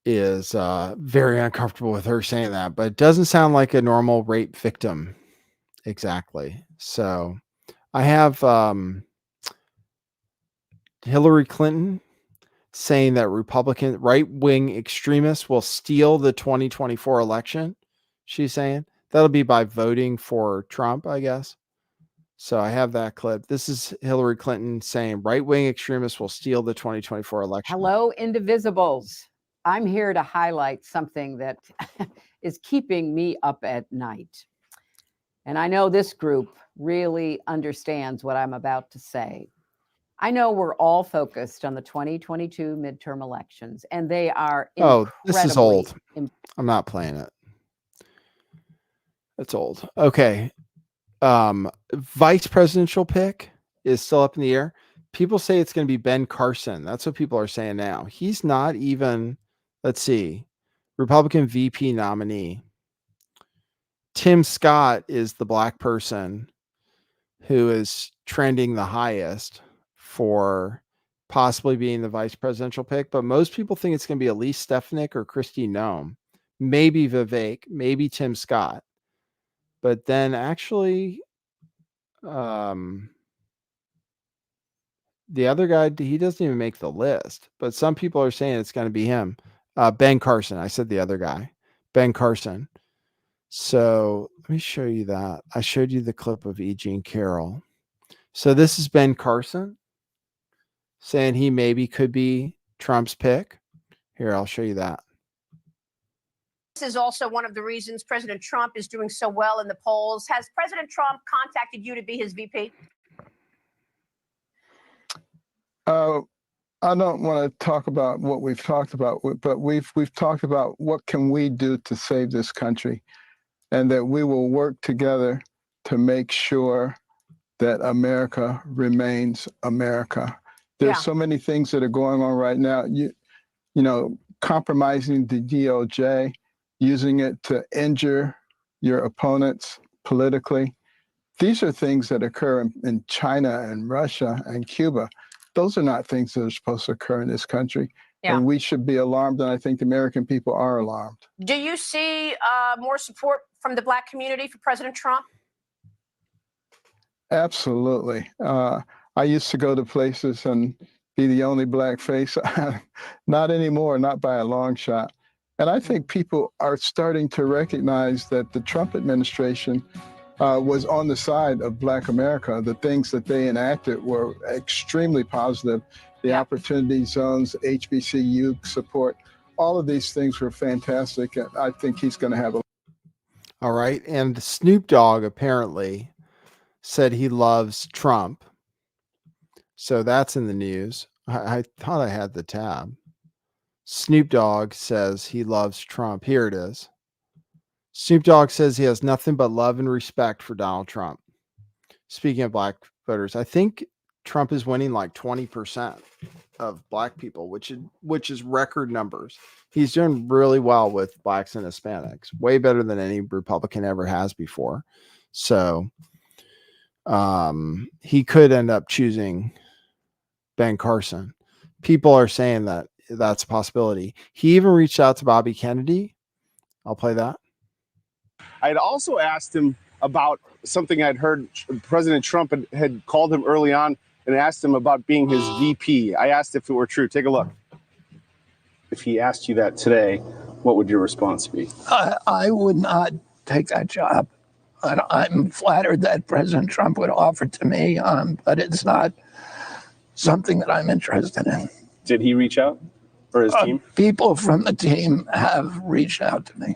is very uncomfortable with her saying that, but it doesn't sound like a normal rape victim exactly. So I have Hillary Clinton saying that Republican right-wing extremists will steal the 2024 election. She's saying that'll be by voting for Trump, I guess. So I have that clip. This is Hillary Clinton saying right-wing extremists will steal the 2024 election. Hello, Indivisibles. I'm here to highlight something that is keeping me up at night. And I know this group really understands what I'm about to say. I know we're all focused on the 2022 midterm elections, and they are this is old. I'm not playing it. It's old. Okay. Vice presidential pick is still up in the air. People say it's going to be Ben Carson. That's what people are saying now. He's not even, let's see, Republican VP nominee. Tim Scott is the black person who is trending the highest for possibly being the vice presidential pick, but most people think it's going to be Elise Stefanik or Kristi Noem, maybe Vivek, maybe Tim Scott. But then actually, the other guy, he doesn't even make the list, but some people are saying it's going to be him. Ben Carson. I said the other guy, Ben Carson. So let me show you that. I showed you the clip of E. Jean Carroll. So this is Ben Carson saying he maybe could be Trump's pick. Here, I'll show you that. This is also one of the reasons President Trump is doing so well in the polls. Has President Trump contacted you to be his VP? I don't want to talk about what we've talked about, but we've talked about what can we do to save this country, and that we will work together to make sure that America remains America. There's so many things that are going on right now. You know, compromising the DOJ, using it to injure your opponents politically. These are things that occur in China and Russia and Cuba. Those are not things that are supposed to occur in this country. Yeah. And we should be alarmed, and I think the American people are alarmed. Do you see more support from the Black community for President Trump? Absolutely. I used to go to places and be the only black face. Not anymore, not by a long shot. And I think people are starting to recognize that the Trump administration was on the side of Black America. The things that they enacted were extremely positive. The opportunity zones, HBCU support, all of these things were fantastic. And I think he's going to have a... All right. And Snoop Dogg apparently said he loves Trump. So that's in the news. I thought I had the tab. Snoop Dogg says he loves Trump. Here it is. Snoop Dogg says he has nothing but love and respect for Donald Trump. Speaking of black voters, I think Trump is winning like 20% of black people, which is record numbers. He's doing really well with blacks and Hispanics, way better than any Republican ever has before. So he could end up choosing Ben Carson. People are saying that that's a possibility. He even reached out to Bobby Kennedy. I'll play that. I'd also asked him about something I'd heard President Trump had called him early on and asked him about being his VP. I asked if it were true. Take a look. If he asked you that today, what would your response be? I would not take that job. I'm flattered that President Trump would offer it to me, but it's not something that I'm interested in. Did he reach out, or his team? People from the team have reached out to me.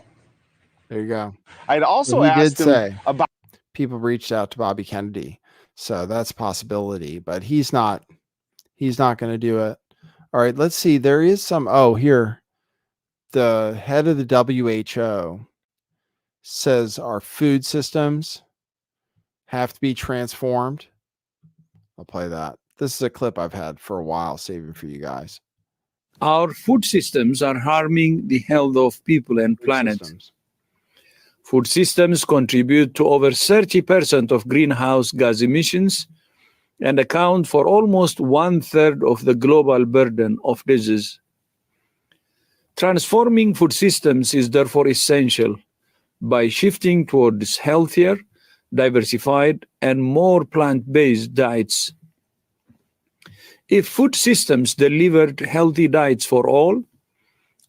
There you go. I'd also he asked did him say about people reached out to Bobby Kennedy, so that's a possibility. But he's not going to do it. All right, let's see. There is some. Oh, here, the head of the WHO says our food systems have to be transformed. I'll play that. This is a clip I've had for a while, saving for you guys. Our food systems are harming the health of people and planet. Food systems contribute to over 30% of greenhouse gas emissions and account for almost 1/3 of the global burden of disease. Transforming food systems is therefore essential by shifting towards healthier, diversified, and more plant-based diets. If food systems delivered healthy diets for all,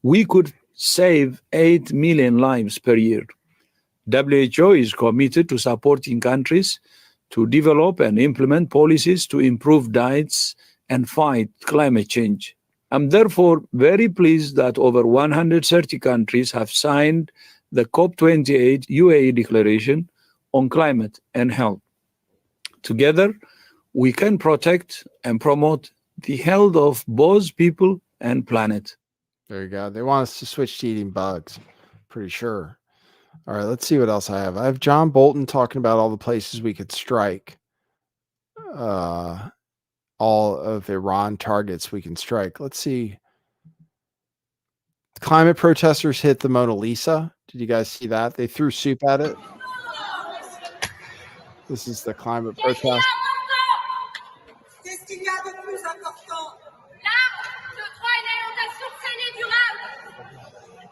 we could save 8 million lives per year. WHO is committed to supporting countries to develop and implement policies to improve diets and fight climate change. I'm therefore very pleased that over 130 countries have signed the COP28 UAE Declaration on Climate and Health. Together, we can protect and promote the health of both people and planet. There you go. They want us to switch to eating bugs. Pretty sure. All right, let's see what else I have. I have John Bolton talking about all the places we could strike. All of Iran targets we can strike. Let's see. Climate protesters hit the Mona Lisa. Did you guys see that? They threw soup at it. This is the climate protest. Qu'est-ce qu'il y a de plus important? Là, je crois une alimentation saine et durable.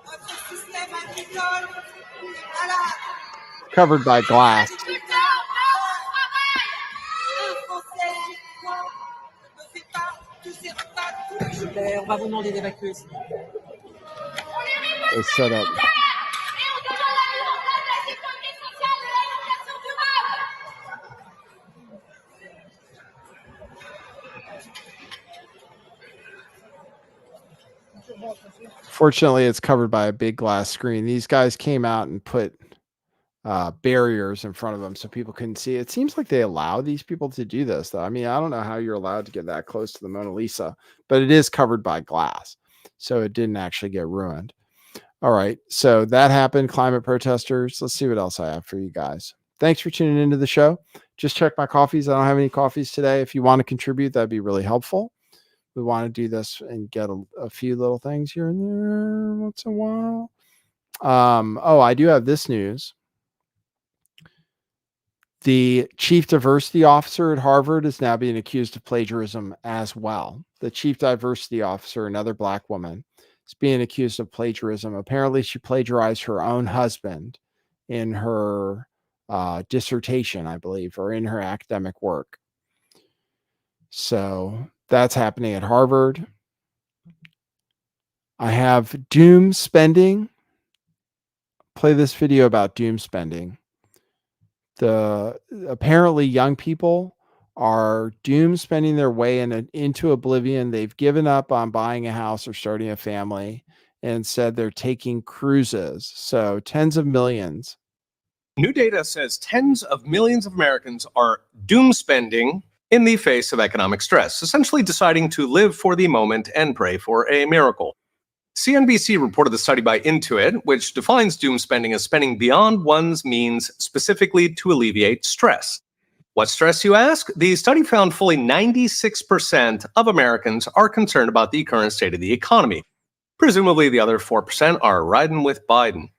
Notre système agricole est malade. Covered by glass. On va vous demander d'évacuer. They set up. Fortunately, it's covered by a big glass screen. These guys came out and put barriers in front of them so people couldn't see. It seems like they allow these people to do this, though. I mean, I don't know how you're allowed to get that close to the Mona Lisa, but it is covered by glass, so it didn't actually get ruined. All right, so that happened. Climate protesters. Let's see what else I have for you guys. Thanks for tuning into the show. Just check my coffees. I don't have any coffees today. If you want to contribute, that'd be really helpful. We want to do this and get a few little things here and there once in a while. Oh, I do have this news. The chief diversity officer at Harvard is now being accused of plagiarism as well. The chief diversity officer, another black woman, is being accused of plagiarism. Apparently, she plagiarized her own husband in her dissertation, I believe, or in her academic work. So that's happening at Harvard. I have doom spending. Play this video about doom spending. Apparently young people are doom spending their way into oblivion. They've given up on buying a house or starting a family and said they're taking cruises. So tens of millions. New data says tens of millions of Americans are doom spending in the face of economic stress, essentially deciding to live for the moment and pray for a miracle. CNBC reported the study by Intuit, which defines doom spending as spending beyond one's means specifically to alleviate stress. What stress, you ask? The study found fully 96% of Americans are concerned about the current state of the economy. Presumably, the other 4% are riding with Biden.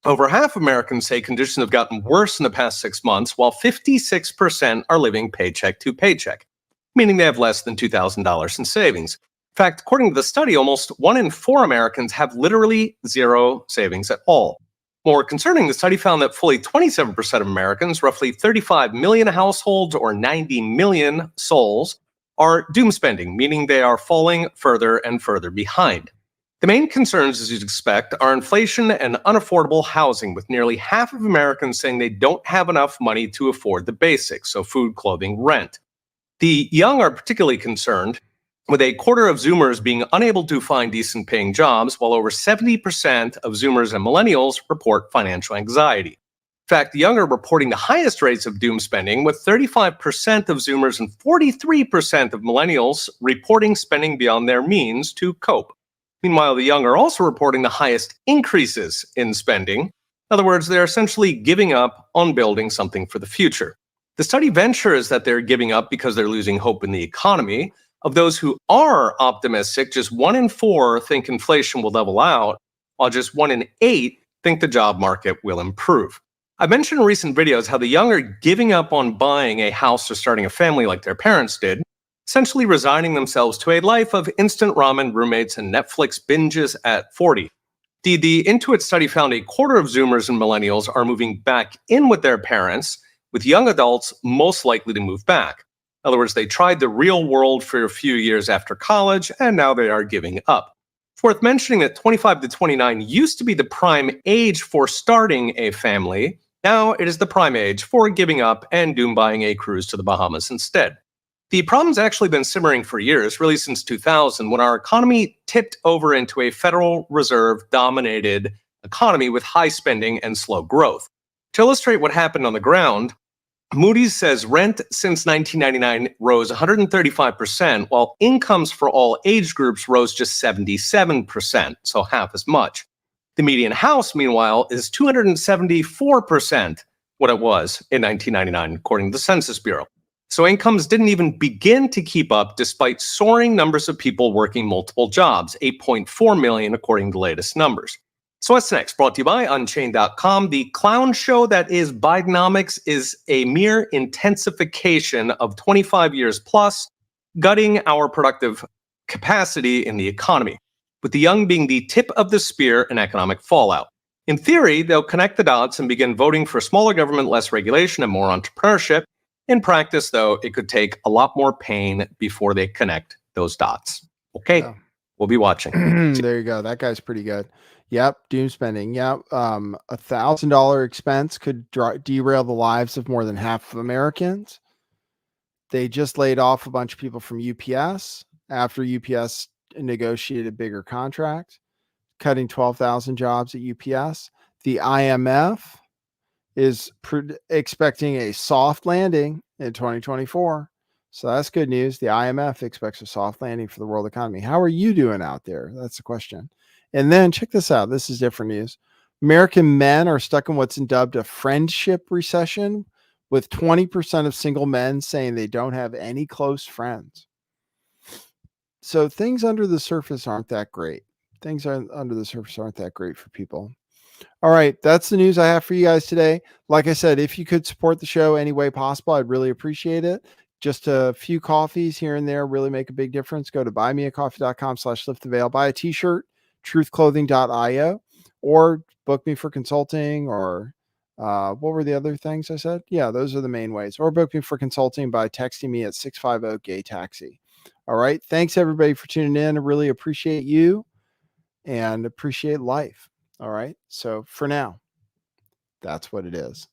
Over half of Americans say conditions have gotten worse in the past 6 months, while 56% are living paycheck to paycheck, meaning they have less than $2,000 in savings. In fact, according to the study, almost 1 in 4 Americans have literally zero savings at all. More concerning, the study found that fully 27% of Americans, roughly 35 million households or 90 million souls, are doom spending, meaning they are falling further and further behind. The main concerns, as you'd expect, are inflation and unaffordable housing, with nearly half of Americans saying they don't have enough money to afford the basics, so food, clothing, rent. The young are particularly concerned, with a quarter of Zoomers being unable to find decent paying jobs, while over 70% of Zoomers and millennials report financial anxiety. In fact, the young are reporting the highest rates of doom spending, with 35% of Zoomers and 43% of millennials reporting spending beyond their means to cope. Meanwhile, the young are also reporting the highest increases in spending. In other words, they're essentially giving up on building something for the future. The study ventures that they're giving up because they're losing hope in the economy. Of those who are optimistic, just 1 in 4 think inflation will level out, while just 1 in 8 think the job market will improve. I mentioned in recent videos how the young are giving up on buying a house or starting a family like their parents did, essentially resigning themselves to a life of instant ramen, roommates, and Netflix binges at 40. The Intuit study found a quarter of Zoomers and millennials are moving back in with their parents, with young adults most likely to move back. In other words, they tried the real world for a few years after college, and now they are giving up. It's worth mentioning that 25 to 29 used to be the prime age for starting a family. Now it is the prime age for giving up and doom buying a cruise to the Bahamas instead. The problem's actually been simmering for years, really since 2000, when our economy tipped over into a Federal Reserve-dominated economy with high spending and slow growth. To illustrate what happened on the ground, Moody's says rent since 1999 rose 135%, while incomes for all age groups rose just 77%, so half as much. The median house, meanwhile, is 274% what it was in 1999, according to the Census Bureau. So incomes didn't even begin to keep up despite soaring numbers of people working multiple jobs, 8.4 million according to the latest numbers. So what's next? Brought to you by Unchained.com. The clown show that is Bidenomics is a mere intensification of 25 years plus, gutting our productive capacity in the economy, with the young being the tip of the spear in economic fallout. In theory, they'll connect the dots and begin voting for smaller government, less regulation, and more entrepreneurship. In practice, though, it could take a lot more pain before they connect those dots. Okay, yeah. We'll be watching. There you go. That guy's pretty good. Yep, doom spending. Yep, $1,000 expense could derail the lives of more than half of Americans. They just laid off a bunch of people from UPS after UPS negotiated a bigger contract, cutting 12,000 jobs at UPS. The IMF is expecting a soft landing in 2024. So that's good news. The IMF expects a soft landing for the world economy. How are you doing out there? That's the question. And then check this out. This is different news. American men are stuck in what's dubbed a friendship recession, with 20% of single men saying they don't have any close friends. So things under the surface aren't that great. Things under the surface aren't that great for people. All right, that's the news I have for you guys today. Like I said, if you could support the show any way possible, I'd really appreciate it. Just a few coffees here and there really make a big difference. Go to buymeacoffee.com/lifttheveil. Buy a t-shirt, truthclothing.io, or book me for consulting, or what were the other things I said? Yeah, those are the main ways. Or book me for consulting by texting me at 650-GAY-TAXI. All right, thanks everybody for tuning in. I really appreciate you and appreciate life. All right, so for now, that's what it is.